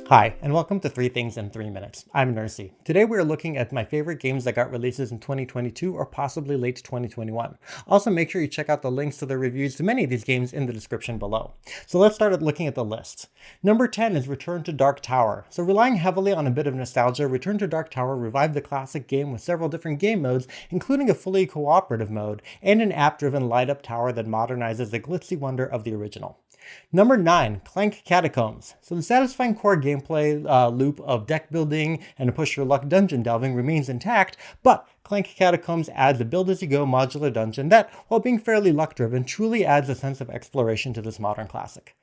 Hi, and welcome to 3 Things in 3 Minutes. I'm Nersi. Today we are looking at my favorite games that got releases in 2022 or possibly late 2021. Also, make sure you check out the links to the reviews to many of these games in the description below. So let's start looking at the list. Number 10 is Return to Dark Tower. So relying heavily on a bit of nostalgia, Return to Dark Tower revived the classic game with several different game modes, including a fully cooperative mode, and an app-driven light-up tower that modernizes the glitzy wonder of the original. Number 9, Clank Catacombs. So the satisfying core gameplay loop of deck building and a push your luck dungeon delving remains intact, but Clank Catacombs adds a build-as-you-go modular dungeon that, while being fairly luck-driven, truly adds a sense of exploration to this modern classic.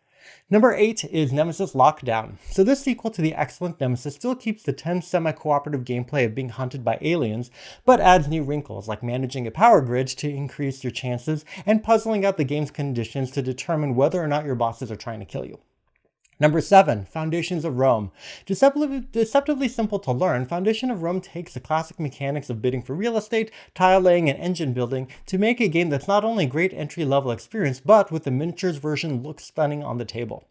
Number 8 is Nemesis Lockdown. So this sequel to the excellent Nemesis still keeps the tense semi-cooperative gameplay of being hunted by aliens, but adds new wrinkles like managing a power grid to increase your chances and puzzling out the game's conditions to determine whether or not your bosses are trying to kill you. Number 7, Foundations of Rome. Deceptively simple to learn, Foundation of Rome takes the classic mechanics of bidding for real estate, tile laying, and engine building to make a game that's not only a great entry-level experience, but with the miniatures version looks stunning on the table.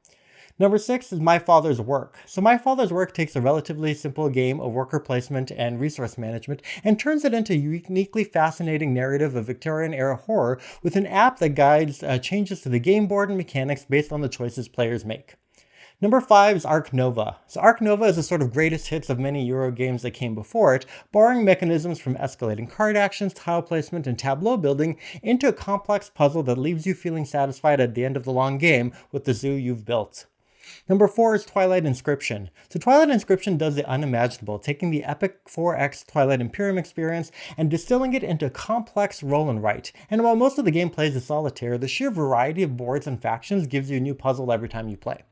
Number 6 is My Father's Work. So My Father's Work takes a relatively simple game of worker placement and resource management and turns it into a uniquely fascinating narrative of Victorian-era horror with an app that guides changes to the game board and mechanics based on the choices players make. Number 5 is Ark Nova. So Ark Nova is a sort of greatest hits of many Euro games that came before it, borrowing mechanisms from escalating card actions, tile placement, and tableau building into a complex puzzle that leaves you feeling satisfied at the end of the long game with the zoo you've built. Number 4 is Twilight Inscription. So Twilight Inscription does the unimaginable, taking the epic 4X Twilight Imperium experience and distilling it into a complex roll and write. And while most of the game plays as solitaire, the sheer variety of boards and factions gives you a new puzzle every time you play.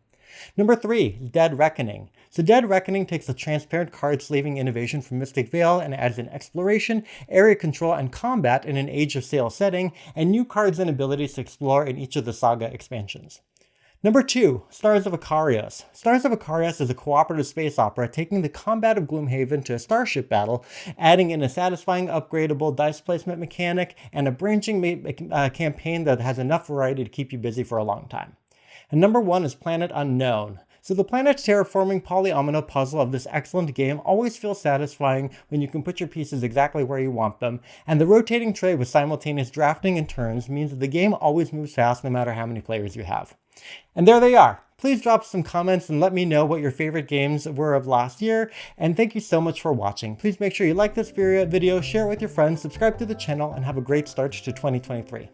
Number 3, Dead Reckoning. So Dead Reckoning takes the transparent card sleeving innovation from Mystic Vale and adds in exploration, area control, and combat in an Age of Sail setting, and new cards and abilities to explore in each of the Saga expansions. Number 2, Stars of Akarios. Stars of Akarios is a cooperative space opera taking the combat of Gloomhaven to a starship battle, adding in a satisfying upgradable dice placement mechanic and a branching campaign that has enough variety to keep you busy for a long time. And number 1 is Planet Unknown. So the planet terraforming polyomino puzzle of this excellent game always feels satisfying when you can put your pieces exactly where you want them, and the rotating tray with simultaneous drafting and turns means that the game always moves fast no matter how many players you have. And there they are. Please drop some comments and let me know what your favorite games were of last year, and thank you so much for watching. Please make sure you like this video, share it with your friends, subscribe to the channel, and have a great start to 2023.